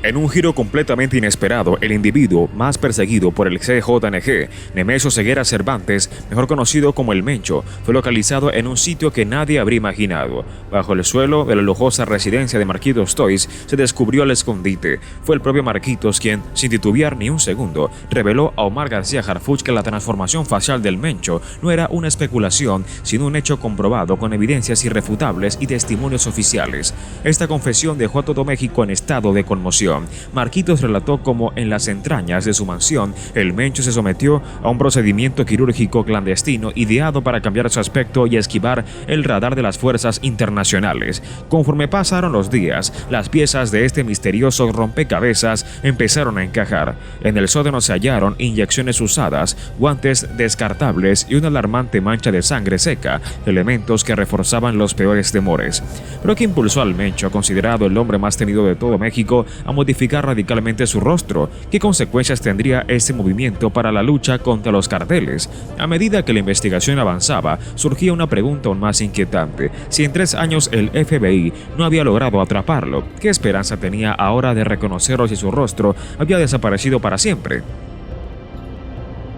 En un giro completamente inesperado, el individuo más perseguido por el CJNG, Nemesio Ceguera Cervantes, mejor conocido como El Mencho, fue localizado en un sitio que nadie habría imaginado. Bajo el suelo de la lujosa residencia de Marquitos Toys se descubrió el escondite. Fue el propio Marquitos quien, sin titubear ni un segundo, reveló a Omar García Harfuch que la transformación facial del Mencho no era una especulación, sino un hecho comprobado con evidencias irrefutables y testimonios oficiales. Esta confesión dejó a todo México en estado de conmoción. Marquitos relató cómo en las entrañas de su mansión, el Mencho se sometió a un procedimiento quirúrgico clandestino ideado para cambiar su aspecto y esquivar el radar de las fuerzas internacionales. Conforme pasaron los días, las piezas de este misterioso rompecabezas empezaron a encajar. En el sótano se hallaron inyecciones usadas, guantes descartables y una alarmante mancha de sangre seca, elementos que reforzaban los peores temores. Pero ¿qué impulsó al Mencho, considerado el hombre más temido de todo México, a modificar radicalmente su rostro? ¿Qué consecuencias tendría este movimiento para la lucha contra los carteles? A medida que la investigación avanzaba, surgía una pregunta aún más inquietante. Si en 3 años el FBI no había logrado atraparlo, ¿qué esperanza tenía ahora de reconocerlo si su rostro había desaparecido para siempre?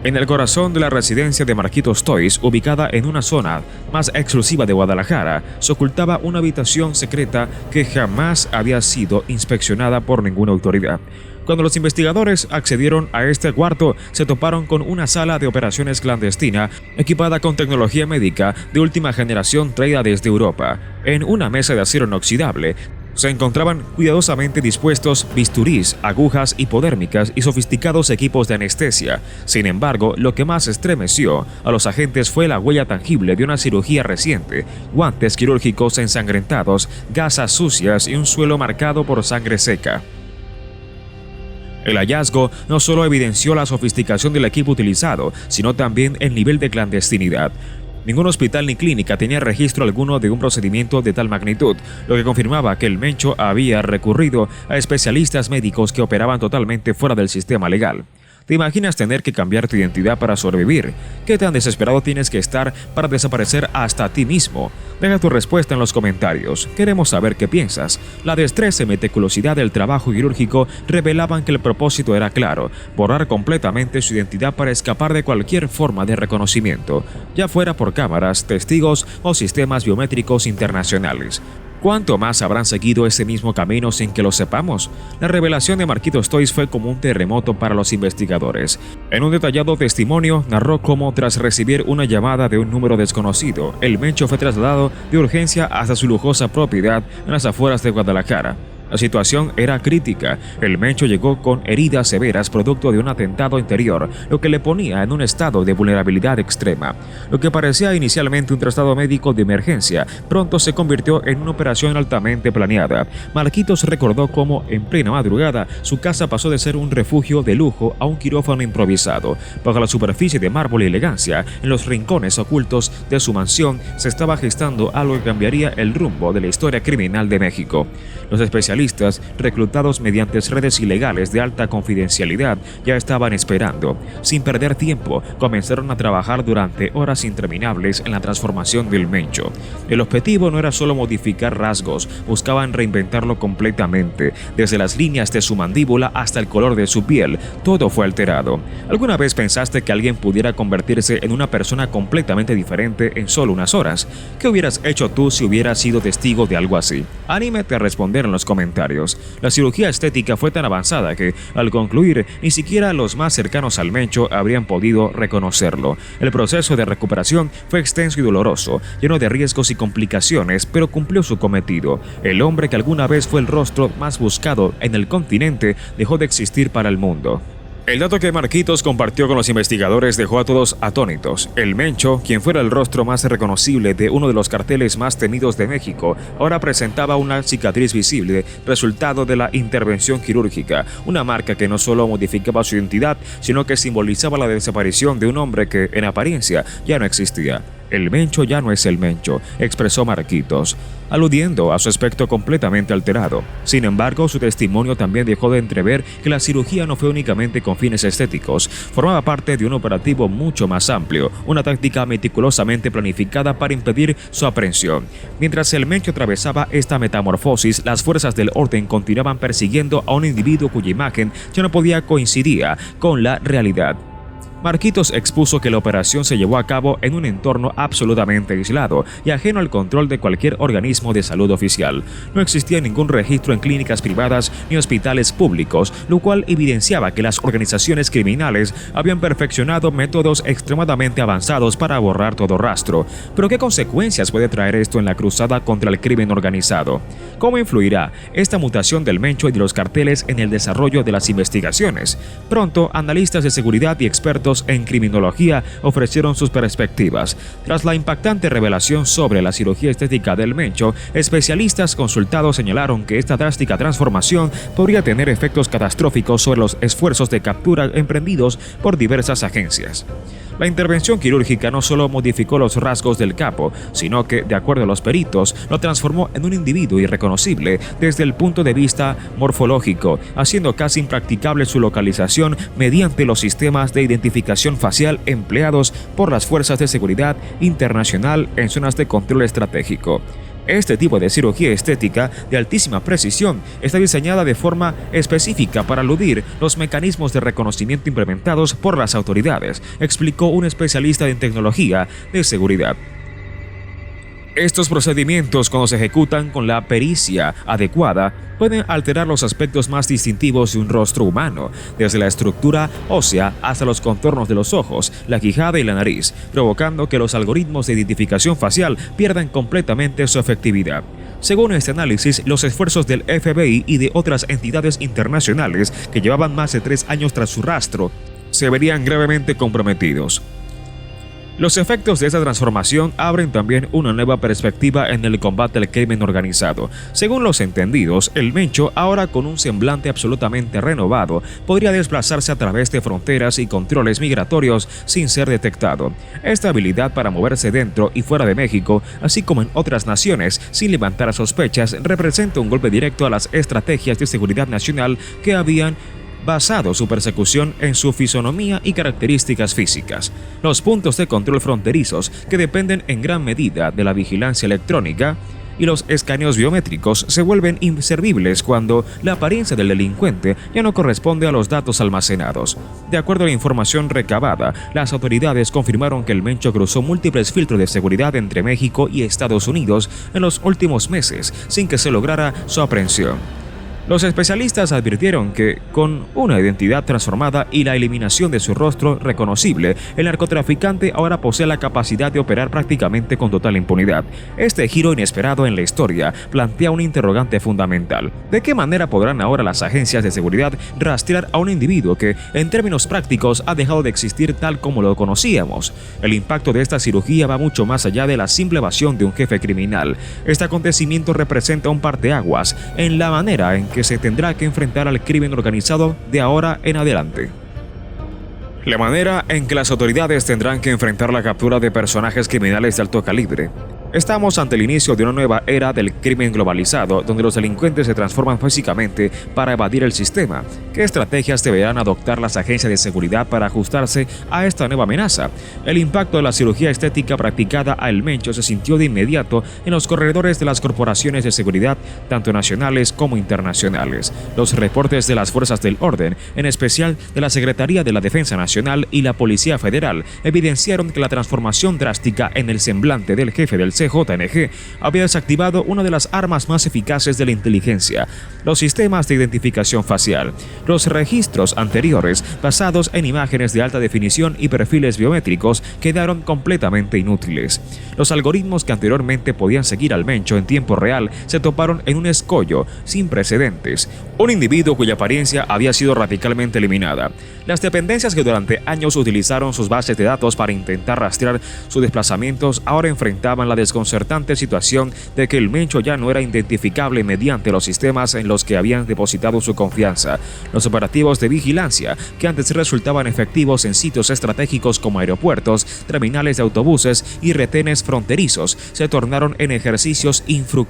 En el corazón de la residencia de Marquitos Toys, ubicada en una zona más exclusiva de Guadalajara, se ocultaba una habitación secreta que jamás había sido inspeccionada por ninguna autoridad. Cuando los investigadores accedieron a este cuarto, se toparon con una sala de operaciones clandestina equipada con tecnología médica de última generación traída desde Europa. En una mesa de acero inoxidable se encontraban cuidadosamente dispuestos bisturís, agujas hipodérmicas y sofisticados equipos de anestesia. Sin embargo, lo que más estremeció a los agentes fue la huella tangible de una cirugía reciente: guantes quirúrgicos ensangrentados, gasas sucias y un suelo marcado por sangre seca. El hallazgo no solo evidenció la sofisticación del equipo utilizado, sino también el nivel de clandestinidad. Ningún hospital ni clínica tenía registro alguno de un procedimiento de tal magnitud, lo que confirmaba que el Mencho había recurrido a especialistas médicos que operaban totalmente fuera del sistema legal. ¿Te imaginas tener que cambiar tu identidad para sobrevivir? ¿Qué tan desesperado tienes que estar para desaparecer hasta ti mismo? Deja tu respuesta en los comentarios. Queremos saber qué piensas. La destreza y meticulosidad del trabajo quirúrgico revelaban que el propósito era claro: borrar completamente su identidad para escapar de cualquier forma de reconocimiento, ya fuera por cámaras, testigos o sistemas biométricos internacionales. ¿Cuánto más habrán seguido ese mismo camino sin que lo sepamos? La revelación de Marquitos Toys fue como un terremoto para los investigadores. En un detallado testimonio, narró cómo, tras recibir una llamada de un número desconocido, el Mencho fue trasladado de urgencia hasta su lujosa propiedad en las afueras de Guadalajara. La situación era crítica. El Mencho llegó con heridas severas producto de un atentado anterior, lo que le ponía en un estado de vulnerabilidad extrema. Lo que parecía inicialmente un traslado médico de emergencia, pronto se convirtió en una operación altamente planeada. Marquitos recordó cómo, en plena madrugada, su casa pasó de ser un refugio de lujo a un quirófano improvisado. Bajo la superficie de mármol y elegancia, en los rincones ocultos de su mansión, se estaba gestando algo que cambiaría el rumbo de la historia criminal de México. Los especialistas, reclutados mediante redes ilegales de alta confidencialidad, ya estaban esperando. Sin perder tiempo, comenzaron a trabajar durante horas interminables en la transformación del Mencho. El objetivo no era solo modificar rasgos, buscaban reinventarlo completamente. Desde las líneas de su mandíbula hasta el color de su piel, todo fue alterado. ¿Alguna vez pensaste que alguien pudiera convertirse en una persona completamente diferente en solo unas horas? ¿Qué hubieras hecho tú si hubieras sido testigo de algo así? Anímate a responder en los comentarios. La cirugía estética fue tan avanzada que, al concluir, ni siquiera los más cercanos al Mencho habrían podido reconocerlo. El proceso de recuperación fue extenso y doloroso, lleno de riesgos y complicaciones, pero cumplió su cometido. El hombre que alguna vez fue el rostro más buscado en el continente dejó de existir para el mundo. El dato que Marquitos compartió con los investigadores dejó a todos atónitos. El Mencho, quien fuera el rostro más reconocible de uno de los carteles más temidos de México, ahora presentaba una cicatriz visible, resultado de la intervención quirúrgica, una marca que no solo modificaba su identidad, sino que simbolizaba la desaparición de un hombre que, en apariencia, ya no existía. El Mencho ya no es el Mencho, expresó Marquitos. aludiendo a su aspecto completamente alterado. Sin embargo, su testimonio también dejó de entrever que la cirugía no fue únicamente con fines estéticos, formaba parte de un operativo mucho más amplio, una táctica meticulosamente planificada para impedir su aprehensión. Mientras el Mencho atravesaba esta metamorfosis, las fuerzas del orden continuaban persiguiendo a un individuo cuya imagen ya no podía coincidir con la realidad. Marquitos expuso que la operación se llevó a cabo en un entorno absolutamente aislado y ajeno al control de cualquier organismo de salud oficial. No existía ningún registro en clínicas privadas ni hospitales públicos, lo cual evidenciaba que las organizaciones criminales habían perfeccionado métodos extremadamente avanzados para borrar todo rastro. Pero ¿qué consecuencias puede traer esto en la cruzada contra el crimen organizado? ¿Cómo influirá esta mutación del Mencho y de los carteles en el desarrollo de las investigaciones? Pronto, analistas de seguridad y expertos en criminología ofrecieron sus perspectivas. Tras la impactante revelación sobre la cirugía estética del Mencho, especialistas consultados señalaron que esta drástica transformación podría tener efectos catastróficos sobre los esfuerzos de captura emprendidos por diversas agencias. La intervención quirúrgica no solo modificó los rasgos del capo, sino que, de acuerdo a los peritos, lo transformó en un individuo irreconocible desde el punto de vista morfológico, haciendo casi impracticable su localización mediante los sistemas de identificación facial empleados por las fuerzas de seguridad internacional en zonas de control estratégico. Este tipo de cirugía estética de altísima precisión está diseñada de forma específica para eludir los mecanismos de reconocimiento implementados por las autoridades, explicó un especialista en tecnología de seguridad. Estos procedimientos, cuando se ejecutan con la pericia adecuada, pueden alterar los aspectos más distintivos de un rostro humano, desde la estructura ósea hasta los contornos de los ojos, la quijada y la nariz, provocando que los algoritmos de identificación facial pierdan completamente su efectividad. Según este análisis, los esfuerzos del FBI y de otras entidades internacionales que llevaban más de 3 años tras su rastro se verían gravemente comprometidos. Los efectos de esta transformación abren también una nueva perspectiva en el combate al crimen organizado. Según los entendidos, el Mencho, ahora con un semblante absolutamente renovado, podría desplazarse a través de fronteras y controles migratorios sin ser detectado. Esta habilidad para moverse dentro y fuera de México, así como en otras naciones, sin levantar sospechas, representa un golpe directo a las estrategias de seguridad nacional que habían basado su persecución en su fisonomía y características físicas. Los puntos de control fronterizos, que dependen en gran medida de la vigilancia electrónica, y los escaneos biométricos se vuelven inservibles cuando la apariencia del delincuente ya no corresponde a los datos almacenados. De acuerdo a la información recabada, las autoridades confirmaron que el Mencho cruzó múltiples filtros de seguridad entre México y Estados Unidos en los últimos meses, sin que se lograra su aprehensión. Los especialistas advirtieron que, con una identidad transformada y la eliminación de su rostro reconocible, el narcotraficante ahora posee la capacidad de operar prácticamente con total impunidad. Este giro inesperado en la historia plantea un interrogante fundamental. ¿De qué manera podrán ahora las agencias de seguridad rastrear a un individuo que, en términos prácticos, ha dejado de existir tal como lo conocíamos? El impacto de esta cirugía va mucho más allá de la simple evasión de un jefe criminal. Este acontecimiento representa un parteaguas en la manera en que se tendrá que enfrentar al crimen organizado de ahora en adelante. La manera en que las autoridades tendrán que enfrentar la captura de personajes criminales de alto calibre. Estamos ante el inicio de una nueva era del crimen globalizado, donde los delincuentes se transforman físicamente para evadir el sistema. ¿Qué estrategias deberán adoptar las agencias de seguridad para ajustarse a esta nueva amenaza? El impacto de la cirugía estética practicada a El Mencho se sintió de inmediato en los corredores de las corporaciones de seguridad, tanto nacionales como internacionales. Los reportes de las fuerzas del orden, en especial de la Secretaría de la Defensa Nacional y la Policía Federal, evidenciaron que la transformación drástica en el semblante del jefe del CJNG había desactivado una de las armas más eficaces de la inteligencia, los sistemas de identificación facial. Los registros anteriores, basados en imágenes de alta definición y perfiles biométricos, quedaron completamente inútiles. Los algoritmos que anteriormente podían seguir al Mencho en tiempo real se toparon en un escollo sin precedentes. Un individuo cuya apariencia había sido radicalmente eliminada. Las dependencias que durante años utilizaron sus bases de datos para intentar rastrear sus desplazamientos ahora enfrentaban la desconfianza desconcertante situación de que el Mencho ya no era identificable mediante los sistemas en los que habían depositado su confianza. Los operativos de vigilancia, que antes resultaban efectivos en sitios estratégicos como aeropuertos, terminales de autobuses y retenes fronterizos, se tornaron en ejercicios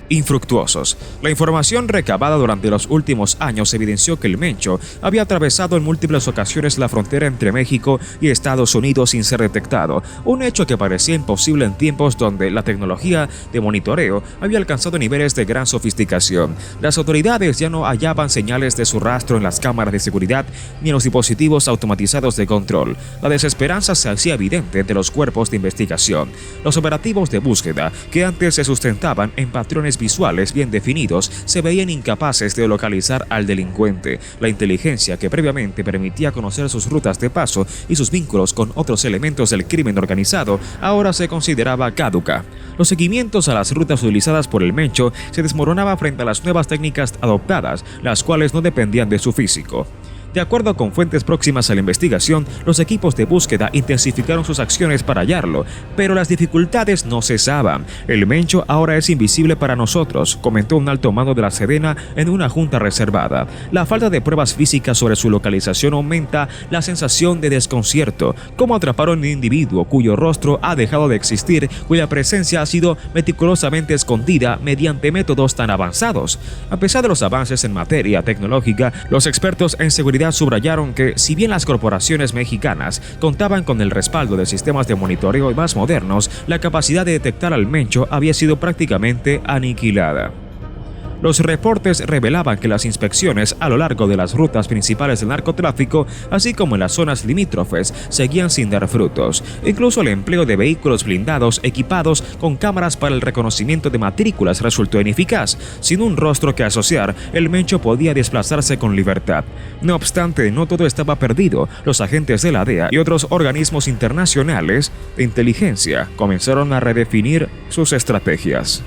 infructuosos. La información recabada durante los últimos años evidenció que el Mencho había atravesado en múltiples ocasiones la frontera entre México y Estados Unidos sin ser detectado, un hecho que parecía imposible en tiempos donde la tecnología de monitoreo había alcanzado niveles de gran sofisticación. Las autoridades ya no hallaban señales de su rastro en las cámaras de seguridad ni en los dispositivos automatizados de control. La desesperanza se hacía evidente entre los cuerpos de investigación. Los operativos de búsqueda, que antes se sustentaban en patrones visuales bien definidos, se veían incapaces de localizar al delincuente. La inteligencia que previamente permitía conocer sus rutas de paso y sus vínculos con otros elementos del crimen organizado ahora se consideraba caduca. Los seguimientos a las rutas utilizadas por el Mencho se desmoronaban frente a las nuevas técnicas adoptadas, las cuales no dependían de su físico. De acuerdo con fuentes próximas a la investigación, los equipos de búsqueda intensificaron sus acciones para hallarlo, pero las dificultades no cesaban. El Mencho ahora es invisible para nosotros, comentó un alto mando de la Sedena en una junta reservada. La falta de pruebas físicas sobre su localización aumenta la sensación de desconcierto. ¿Cómo atrapar a un individuo cuyo rostro ha dejado de existir, cuya presencia ha sido meticulosamente escondida mediante métodos tan avanzados? A pesar de los avances en materia tecnológica, los expertos en seguridad subrayaron que, si bien las corporaciones mexicanas contaban con el respaldo de sistemas de monitoreo más modernos, la capacidad de detectar al Mencho había sido prácticamente aniquilada. Los reportes revelaban que las inspecciones a lo largo de las rutas principales del narcotráfico, así como en las zonas limítrofes, seguían sin dar frutos. Incluso el empleo de vehículos blindados equipados con cámaras para el reconocimiento de matrículas resultó ineficaz. Sin un rostro que asociar, el Mencho podía desplazarse con libertad. No obstante, no todo estaba perdido. Los agentes de la DEA y otros organismos internacionales de inteligencia comenzaron a redefinir sus estrategias.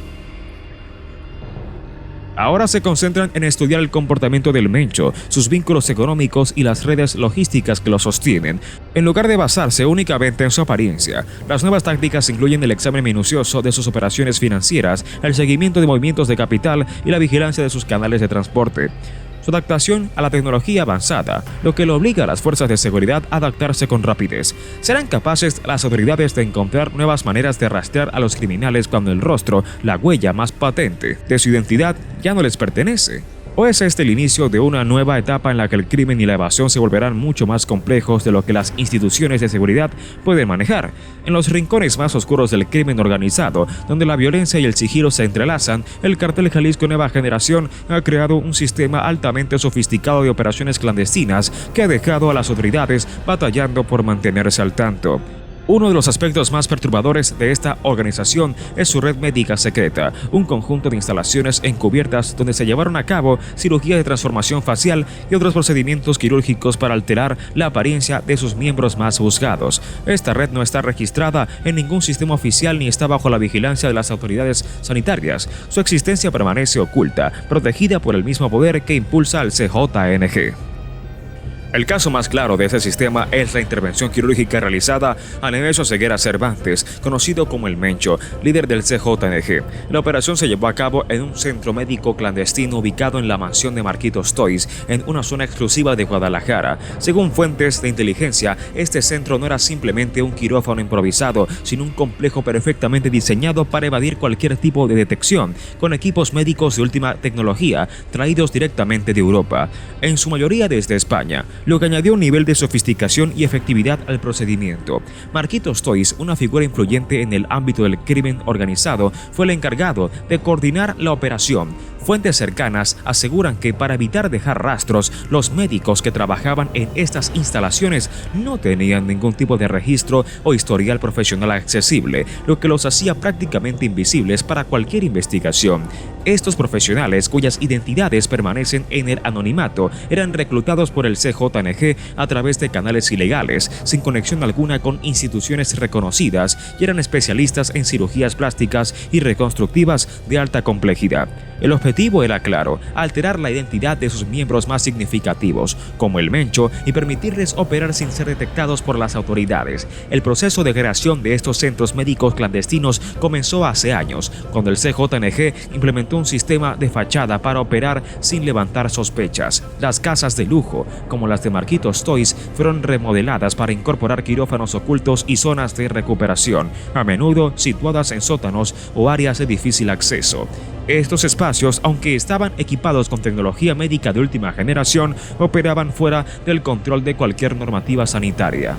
Ahora se concentran en estudiar el comportamiento del Mencho, sus vínculos económicos y las redes logísticas que lo sostienen, en lugar de basarse únicamente en su apariencia. Las nuevas tácticas incluyen el examen minucioso de sus operaciones financieras, el seguimiento de movimientos de capital y la vigilancia de sus canales de transporte. Su adaptación a la tecnología avanzada, lo que lo obliga a las fuerzas de seguridad a adaptarse con rapidez. ¿Serán capaces las autoridades de encontrar nuevas maneras de rastrear a los criminales cuando el rostro, la huella más patente de su identidad, ya no les pertenece? ¿O es este el inicio de una nueva etapa en la que el crimen y la evasión se volverán mucho más complejos de lo que las instituciones de seguridad pueden manejar? En los rincones más oscuros del crimen organizado, donde la violencia y el sigilo se entrelazan, el Cartel Jalisco Nueva Generación ha creado un sistema altamente sofisticado de operaciones clandestinas que ha dejado a las autoridades batallando por mantenerse al tanto. Uno de los aspectos más perturbadores de esta organización es su red médica secreta, un conjunto de instalaciones encubiertas donde se llevaron a cabo cirugía de transformación facial y otros procedimientos quirúrgicos para alterar la apariencia de sus miembros más buscados. Esta red no está registrada en ningún sistema oficial ni está bajo la vigilancia de las autoridades sanitarias. Su existencia permanece oculta, protegida por el mismo poder que impulsa al CJNG. El caso más claro de ese sistema es la intervención quirúrgica realizada a Nemesio Ceguera Cervantes, conocido como el Mencho, líder del CJNG. La operación se llevó a cabo en un centro médico clandestino ubicado en la mansión de Marquitos Toys, en una zona exclusiva de Guadalajara. Según fuentes de inteligencia, este centro no era simplemente un quirófano improvisado, sino un complejo perfectamente diseñado para evadir cualquier tipo de detección, con equipos médicos de última tecnología, traídos directamente de Europa, en su mayoría desde España, lo que añadió un nivel de sofisticación y efectividad al procedimiento. Marquitos Toys, una figura influyente en el ámbito del crimen organizado, fue el encargado de coordinar la operación. Fuentes cercanas aseguran que para evitar dejar rastros, los médicos que trabajaban en estas instalaciones no tenían ningún tipo de registro o historial profesional accesible, lo que los hacía prácticamente invisibles para cualquier investigación. Estos profesionales, cuyas identidades permanecen en el anonimato, eran reclutados por el CJNG a través de canales ilegales, sin conexión alguna con instituciones reconocidas, y eran especialistas en cirugías plásticas y reconstructivas de alta complejidad. El objetivo era claro: alterar la identidad de sus miembros más significativos, como el Mencho, y permitirles operar sin ser detectados por las autoridades. El proceso de creación de estos centros médicos clandestinos comenzó hace años, cuando el CJNG implementó un sistema de fachada para operar sin levantar sospechas. Las casas de lujo, como las de Marquitos Toys, fueron remodeladas para incorporar quirófanos ocultos y zonas de recuperación, a menudo situadas en sótanos o áreas de difícil acceso. Estos espacios, aunque estaban equipados con tecnología médica de última generación, operaban fuera del control de cualquier normativa sanitaria.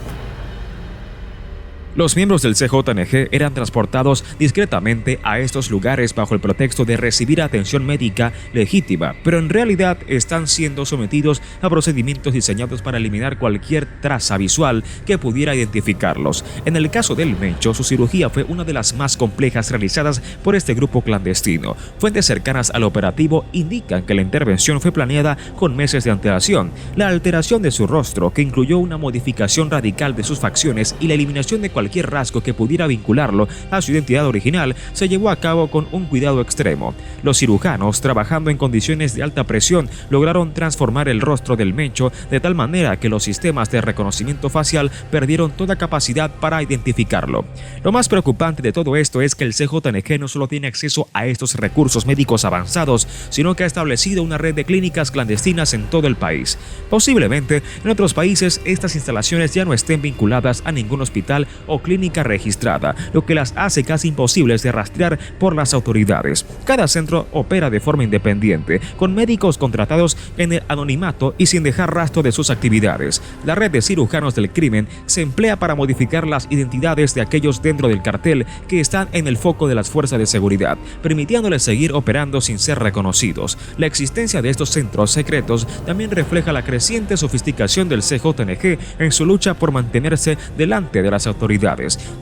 Los miembros del CJNG eran transportados discretamente a estos lugares bajo el pretexto de recibir atención médica legítima, pero en realidad están siendo sometidos a procedimientos diseñados para eliminar cualquier traza visual que pudiera identificarlos. En el caso del Mencho, su cirugía fue una de las más complejas realizadas por este grupo clandestino. Fuentes cercanas al operativo indican que la intervención fue planeada con meses de antelación. La alteración de su rostro, que incluyó una modificación radical de sus facciones y la eliminación de cualquier rasgo que pudiera vincularlo a su identidad original, se llevó a cabo con un cuidado extremo. Los cirujanos, trabajando en condiciones de alta presión, lograron transformar el rostro del Mencho de tal manera que los sistemas de reconocimiento facial perdieron toda capacidad para identificarlo. Lo más preocupante de todo esto es que el CJNG no solo tiene acceso a estos recursos médicos avanzados, sino que ha establecido una red de clínicas clandestinas en todo el país. Posiblemente en otros países estas instalaciones ya no estén vinculadas a ningún hospital o clínica registrada, lo que las hace casi imposibles de rastrear por las autoridades. Cada centro opera de forma independiente, con médicos contratados en el anonimato y sin dejar rastro de sus actividades. La red de cirujanos del crimen se emplea para modificar las identidades de aquellos dentro del cartel que están en el foco de las fuerzas de seguridad, permitiéndoles seguir operando sin ser reconocidos. La existencia de estos centros secretos también refleja la creciente sofisticación del CJNG en su lucha por mantenerse delante de las autoridades.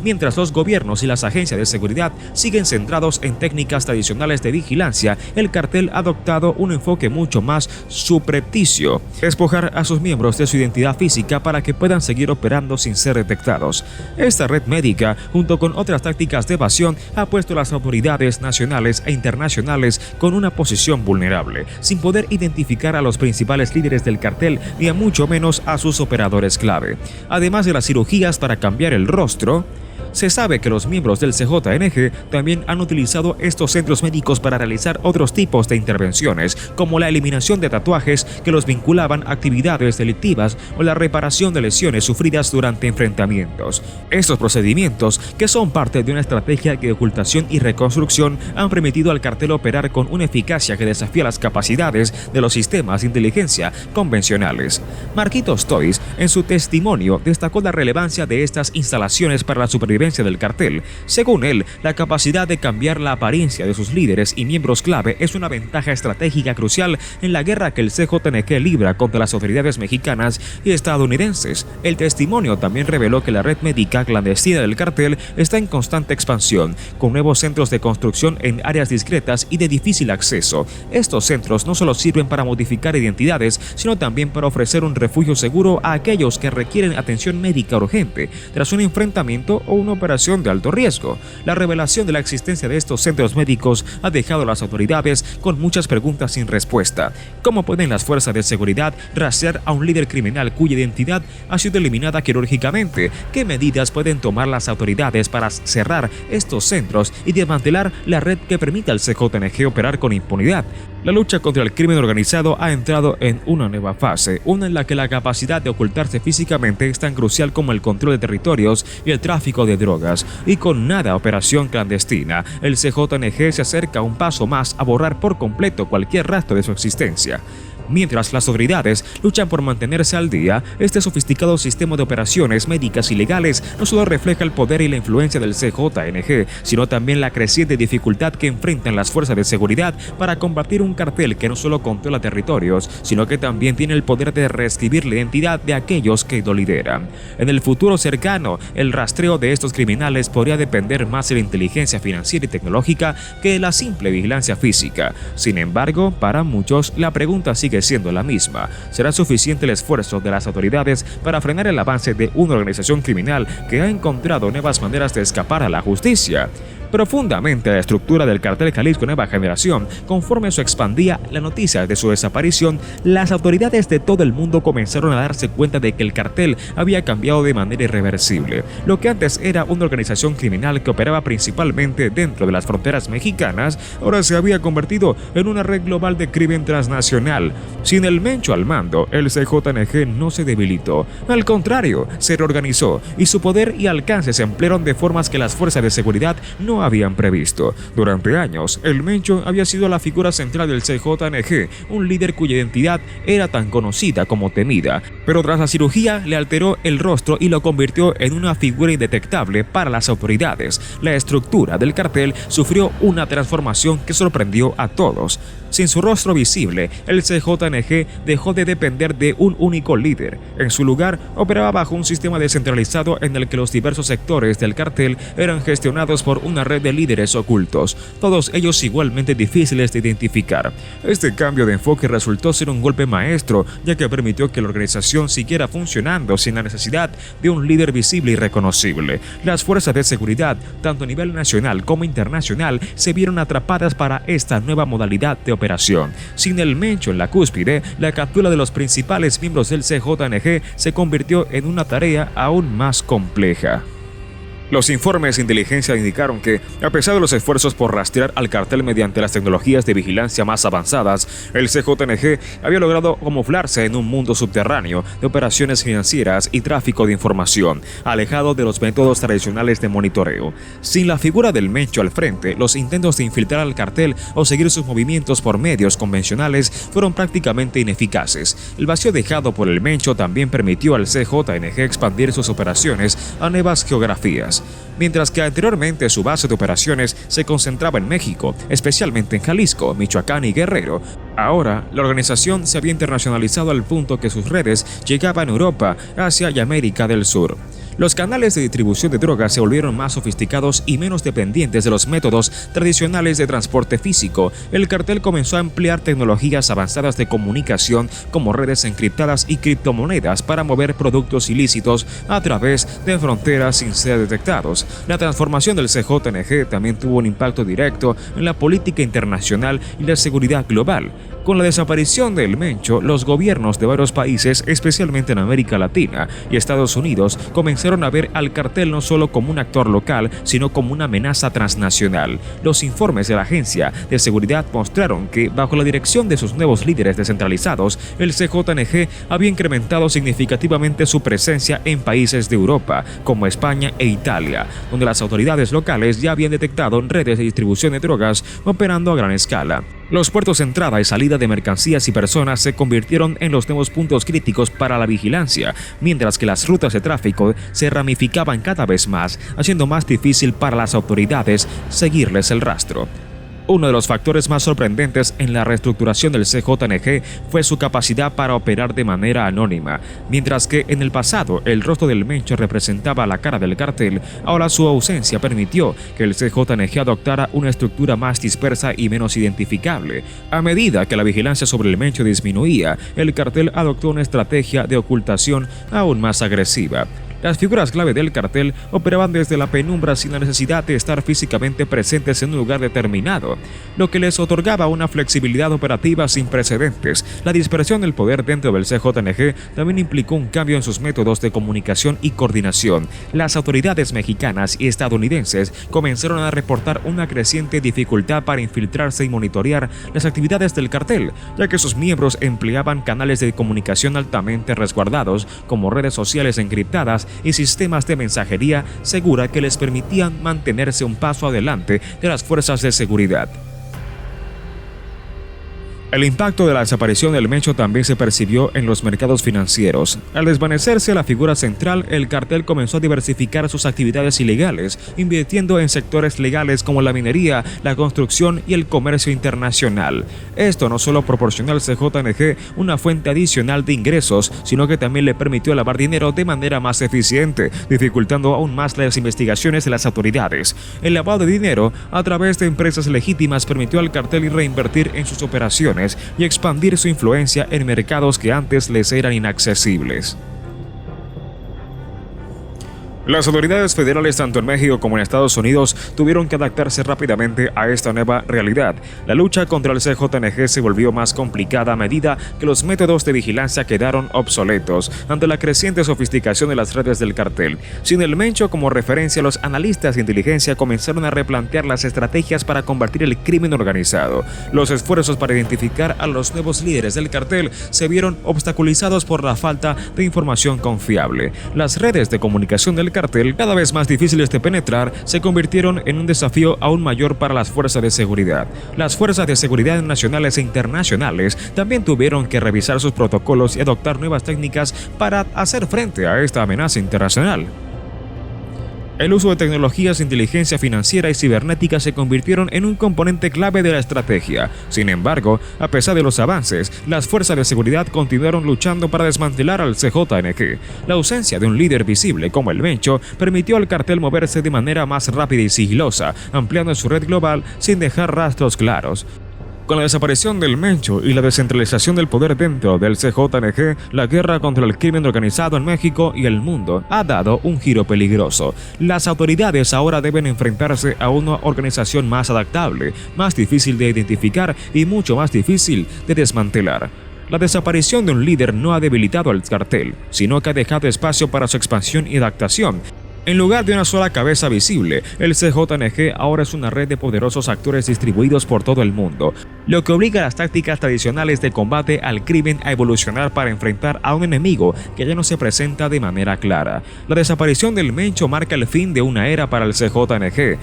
Mientras los gobiernos y las agencias de seguridad siguen centrados en técnicas tradicionales de vigilancia, el cartel ha adoptado un enfoque mucho más subrepticio: despojar a sus miembros de su identidad física para que puedan seguir operando sin ser detectados. Esta red médica, junto con otras tácticas de evasión, ha puesto a las autoridades nacionales e internacionales con una posición vulnerable, sin poder identificar a los principales líderes del cartel ni a mucho menos a sus operadores clave. Además de las cirugías para cambiar el rostro, se sabe que los miembros del CJNG también han utilizado estos centros médicos para realizar otros tipos de intervenciones, como la eliminación de tatuajes que los vinculaban a actividades delictivas o la reparación de lesiones sufridas durante enfrentamientos. Estos procedimientos, que son parte de una estrategia de ocultación y reconstrucción, han permitido al cartel operar con una eficacia que desafía las capacidades de los sistemas de inteligencia convencionales. Marquitos Toys, en su testimonio, destacó la relevancia de estas instalaciones para la supervivencia del cartel. Según él, la capacidad de cambiar la apariencia de sus líderes y miembros clave es una ventaja estratégica crucial en la guerra que el CJNG libra contra las autoridades mexicanas y estadounidenses. El testimonio también reveló que la red médica clandestina del cartel está en constante expansión, con nuevos centros de construcción en áreas discretas y de difícil acceso. Estos centros no solo sirven para modificar identidades, sino también para ofrecer un refugio seguro a aquellos que requieren atención médica urgente tras un enfrentamiento o una operación de alto riesgo. La revelación de la existencia de estos centros médicos ha dejado a las autoridades con muchas preguntas sin respuesta. ¿Cómo pueden las fuerzas de seguridad rastrear a un líder criminal cuya identidad ha sido eliminada quirúrgicamente? ¿Qué medidas pueden tomar las autoridades para cerrar estos centros y desmantelar la red que permite al CJNG operar con impunidad? La lucha contra el crimen organizado ha entrado en una nueva fase, una en la que la capacidad de ocultarse físicamente es tan crucial como el control de territorios y el tráfico de drogas. Y con nada operación clandestina, el CJNG se acerca un paso más a borrar por completo cualquier rastro de su existencia. Mientras las autoridades luchan por mantenerse al día, este sofisticado sistema de operaciones médicas y legales no solo refleja el poder y la influencia del CJNG, sino también la creciente dificultad que enfrentan las fuerzas de seguridad para combatir un cartel que no solo controla territorios, sino que también tiene el poder de reescribir la identidad de aquellos que lo lideran. En el futuro cercano, el rastreo de estos criminales podría depender más de la inteligencia financiera y tecnológica que de la simple vigilancia física. Sin embargo, para muchos, la pregunta sigue siendo la misma: ¿será suficiente el esfuerzo de las autoridades para frenar el avance de una organización criminal que ha encontrado nuevas maneras de escapar a la justicia? profundamente la estructura del cartel Jalisco Nueva Generación. Conforme se expandía la noticia de su desaparición, las autoridades de todo el mundo comenzaron a darse cuenta de que el cartel había cambiado de manera irreversible. Lo que antes era una organización criminal que operaba principalmente dentro de las fronteras mexicanas, ahora se había convertido en una red global de crimen transnacional. Sin el Mencho al mando, el CJNG no se debilitó, al contrario, se reorganizó y su poder y alcance se emplearon de formas que las fuerzas de seguridad no habían previsto. Durante años, el Mencho había sido la figura central del CJNG, un líder cuya identidad era tan conocida como temida, pero tras la cirugía le alteró el rostro y lo convirtió en una figura indetectable para las autoridades. La estructura del cartel sufrió una transformación que sorprendió a todos. Sin su rostro visible, el CJNG dejó de depender de un único líder. En su lugar, operaba bajo un sistema descentralizado en el que los diversos sectores del cartel eran gestionados por una red de líderes ocultos, todos ellos igualmente difíciles de identificar. Este cambio de enfoque resultó ser un golpe maestro, ya que permitió que la organización siguiera funcionando sin la necesidad de un líder visible y reconocible. Las fuerzas de seguridad, tanto a nivel nacional como internacional, se vieron atrapadas para esta nueva modalidad de operación. Sin el Mencho en la cúspide, la captura de los principales miembros del CJNG se convirtió en una tarea aún más compleja. Los informes de inteligencia indicaron que, a pesar de los esfuerzos por rastrear al cartel mediante las tecnologías de vigilancia más avanzadas, el CJNG había logrado camuflarse en un mundo subterráneo de operaciones financieras y tráfico de información, alejado de los métodos tradicionales de monitoreo. Sin la figura del Mencho al frente, los intentos de infiltrar al cartel o seguir sus movimientos por medios convencionales fueron prácticamente ineficaces. El vacío dejado por el Mencho también permitió al CJNG expandir sus operaciones a nuevas geografías. Mientras que anteriormente su base de operaciones se concentraba en México, especialmente en Jalisco, Michoacán y Guerrero, ahora la organización se había internacionalizado al punto que sus redes llegaban a Europa, Asia y América del Sur. Los canales de distribución de drogas se volvieron más sofisticados y menos dependientes de los métodos tradicionales de transporte físico. El cartel comenzó a emplear tecnologías avanzadas de comunicación como redes encriptadas y criptomonedas para mover productos ilícitos a través de fronteras sin ser detectados. La transformación del CJNG también tuvo un impacto directo en la política internacional y la seguridad global. Con la desaparición del Mencho, los gobiernos de varios países, especialmente en América Latina y Estados Unidos, comenzaron a ver al cartel no solo como un actor local, sino como una amenaza transnacional. Los informes de la Agencia de Seguridad mostraron que, bajo la dirección de sus nuevos líderes descentralizados, el CJNG había incrementado significativamente su presencia en países de Europa, como España e Italia, donde las autoridades locales ya habían detectado redes de distribución de drogas operando a gran escala. Los puertos de entrada y salida de mercancías y personas se convirtieron en los nuevos puntos críticos para la vigilancia, mientras que las rutas de tráfico se ramificaban cada vez más, haciendo más difícil para las autoridades seguirles el rastro. Uno de los factores más sorprendentes en la reestructuración del CJNG fue su capacidad para operar de manera anónima. Mientras que en el pasado el rostro del Mencho representaba la cara del cartel, ahora su ausencia permitió que el CJNG adoptara una estructura más dispersa y menos identificable. A medida que la vigilancia sobre el Mencho disminuía, el cartel adoptó una estrategia de ocultación aún más agresiva. Las figuras clave del cartel operaban desde la penumbra sin la necesidad de estar físicamente presentes en un lugar determinado, lo que les otorgaba una flexibilidad operativa sin precedentes. La dispersión del poder dentro del CJNG también implicó un cambio en sus métodos de comunicación y coordinación. Las autoridades mexicanas y estadounidenses comenzaron a reportar una creciente dificultad para infiltrarse y monitorear las actividades del cartel, ya que sus miembros empleaban canales de comunicación altamente resguardados, como redes sociales encriptadas y sistemas de mensajería segura que les permitían mantenerse un paso adelante de las fuerzas de seguridad. El impacto de la desaparición del Mencho también se percibió en los mercados financieros. Al desvanecerse la figura central, el cartel comenzó a diversificar sus actividades ilegales, invirtiendo en sectores legales como la minería, la construcción y el comercio internacional. Esto no solo proporcionó al CJNG una fuente adicional de ingresos, sino que también le permitió lavar dinero de manera más eficiente, dificultando aún más las investigaciones de las autoridades. El lavado de dinero a través de empresas legítimas permitió al cartel reinvertir en sus operaciones y expandir su influencia en mercados que antes les eran inaccesibles. Las autoridades federales tanto en México como en Estados Unidos tuvieron que adaptarse rápidamente a esta nueva realidad. La lucha contra el CJNG se volvió más complicada a medida que los métodos de vigilancia quedaron obsoletos ante la creciente sofisticación de las redes del cartel. Sin el Mencho como referencia, los analistas de inteligencia comenzaron a replantear las estrategias para combatir el crimen organizado. Los esfuerzos para identificar a los nuevos líderes del cartel se vieron obstaculizados por la falta de información confiable. Las redes de comunicación del cartel, cada vez más difíciles de penetrar, se convirtieron en un desafío aún mayor para las fuerzas de seguridad. Las fuerzas de seguridad nacionales e internacionales también tuvieron que revisar sus protocolos y adoptar nuevas técnicas para hacer frente a esta amenaza internacional. El uso de tecnologías de inteligencia financiera y cibernética se convirtieron en un componente clave de la estrategia. Sin embargo, a pesar de los avances, las fuerzas de seguridad continuaron luchando para desmantelar al CJNG. La ausencia de un líder visible como el Mencho permitió al cartel moverse de manera más rápida y sigilosa, ampliando su red global sin dejar rastros claros. Con la desaparición del Mencho y la descentralización del poder dentro del CJNG, la guerra contra el crimen organizado en México y el mundo ha dado un giro peligroso. Las autoridades ahora deben enfrentarse a una organización más adaptable, más difícil de identificar y mucho más difícil de desmantelar. La desaparición de un líder no ha debilitado al cartel, sino que ha dejado espacio para su expansión y adaptación. En lugar de una sola cabeza visible, el CJNG ahora es una red de poderosos actores distribuidos por todo el mundo, lo que obliga a las tácticas tradicionales de combate al crimen a evolucionar para enfrentar a un enemigo que ya no se presenta de manera clara. La desaparición del Mencho marca el fin de una era para el CJNG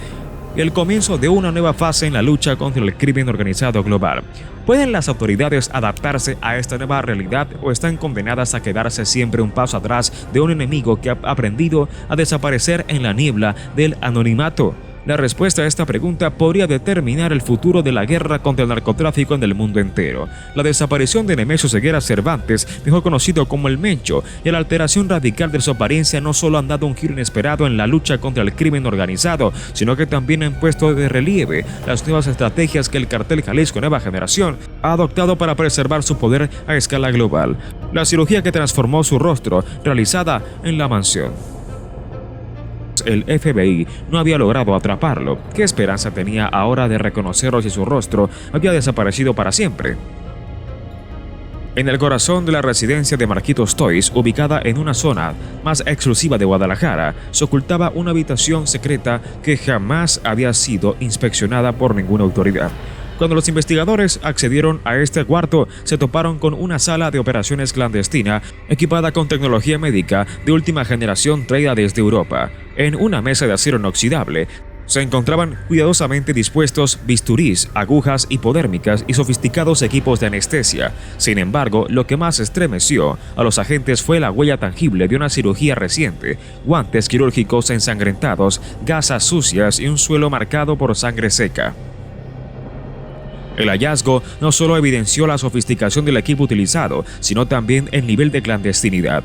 y el comienzo de una nueva fase en la lucha contra el crimen organizado global. ¿Pueden las autoridades adaptarse a esta nueva realidad o están condenadas a quedarse siempre un paso atrás de un enemigo que ha aprendido a desaparecer en la niebla del anonimato? La respuesta a esta pregunta podría determinar el futuro de la guerra contra el narcotráfico en el mundo entero. La desaparición de Nemesio Ceguera Cervantes, mejor conocido como el Mencho, y la alteración radical de su apariencia no solo han dado un giro inesperado en la lucha contra el crimen organizado, sino que también han puesto de relieve las nuevas estrategias que el cartel Jalisco Nueva Generación ha adoptado para preservar su poder a escala global. La cirugía que transformó su rostro, realizada en la mansión. El FBI no había logrado atraparlo. ¿Qué esperanza tenía ahora de reconocerlo si su rostro había desaparecido para siempre? En el corazón de la residencia de Marquitos Toys, ubicada en una zona más exclusiva de Guadalajara, se ocultaba una habitación secreta que jamás había sido inspeccionada por ninguna autoridad. Cuando los investigadores accedieron a este cuarto, se toparon con una sala de operaciones clandestina equipada con tecnología médica de última generación traída desde Europa. En una mesa de acero inoxidable se encontraban cuidadosamente dispuestos bisturís, agujas hipodérmicas y sofisticados equipos de anestesia. Sin embargo, lo que más estremeció a los agentes fue la huella tangible de una cirugía reciente: guantes quirúrgicos ensangrentados, gasas sucias y un suelo marcado por sangre seca. El hallazgo no solo evidenció la sofisticación del equipo utilizado, sino también el nivel de clandestinidad.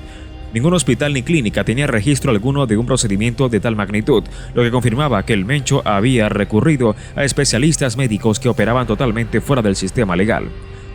Ningún hospital ni clínica tenía registro alguno de un procedimiento de tal magnitud, lo que confirmaba que el Mencho había recurrido a especialistas médicos que operaban totalmente fuera del sistema legal.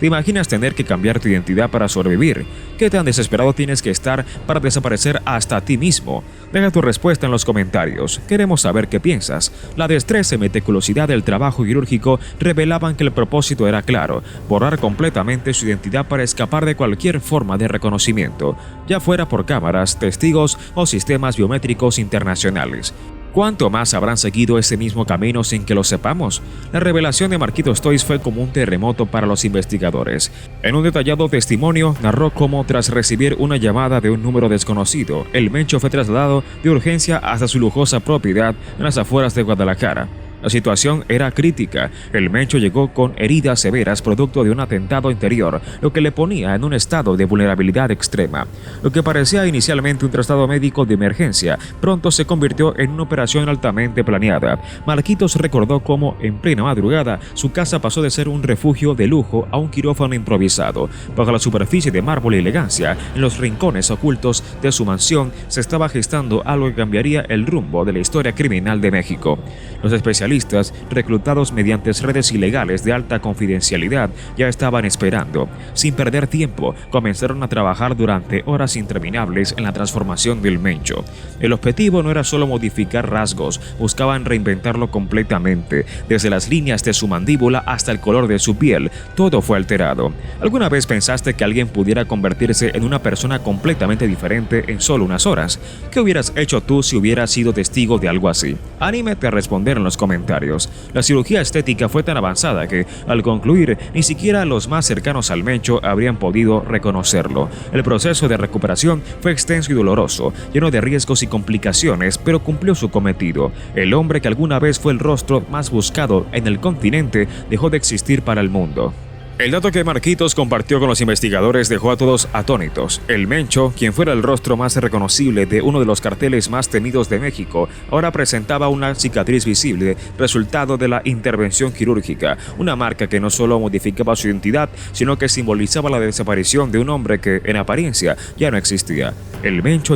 ¿Te imaginas tener que cambiar tu identidad para sobrevivir? ¿Qué tan desesperado tienes que estar para desaparecer hasta ti mismo? Deja tu respuesta en los comentarios. Queremos saber qué piensas. La destreza y meticulosidad del trabajo quirúrgico revelaban que el propósito era claro: borrar completamente su identidad para escapar de cualquier forma de reconocimiento, ya fuera por cámaras, testigos o sistemas biométricos internacionales. ¿Cuánto más habrán seguido ese mismo camino sin que lo sepamos? La revelación de Marquitos Toys fue como un terremoto para los investigadores. En un detallado testimonio, narró cómo, tras recibir una llamada de un número desconocido, el Mencho fue trasladado de urgencia hasta su lujosa propiedad en las afueras de Guadalajara. La situación era crítica. El Mencho llegó con heridas severas producto de un atentado anterior, lo que le ponía en un estado de vulnerabilidad extrema. Lo que parecía inicialmente un traslado médico de emergencia, pronto se convirtió en una operación altamente planeada. Marquitos recordó cómo, en plena madrugada, su casa pasó de ser un refugio de lujo a un quirófano improvisado. Bajo la superficie de mármol y elegancia, en los rincones ocultos de su mansión, se estaba gestando algo que cambiaría el rumbo de la historia criminal de México. Los especialistas especialistas, reclutados mediante redes ilegales de alta confidencialidad, ya estaban esperando. Sin perder tiempo, comenzaron a trabajar durante horas interminables en la transformación del Mencho. El objetivo no era solo modificar rasgos, buscaban reinventarlo completamente. Desde las líneas de su mandíbula hasta el color de su piel, todo fue alterado. ¿Alguna vez pensaste que alguien pudiera convertirse en una persona completamente diferente en solo unas horas? ¿Qué hubieras hecho tú si hubieras sido testigo de algo así? Anímate a responder en los comentarios. La cirugía estética fue tan avanzada que, al concluir, ni siquiera los más cercanos al Mencho habrían podido reconocerlo. El proceso de recuperación fue extenso y doloroso, lleno de riesgos y complicaciones, pero cumplió su cometido. El hombre que alguna vez fue el rostro más buscado en el continente dejó de existir para el mundo. El dato que Marquitos compartió con los investigadores dejó a todos atónitos. El Mencho, quien fuera el rostro más reconocible de uno de los carteles más temidos de México, ahora presentaba una cicatriz visible, resultado de la intervención quirúrgica, una marca que no solo modificaba su identidad, sino que simbolizaba la desaparición de un hombre que, en apariencia, ya no existía. El Mencho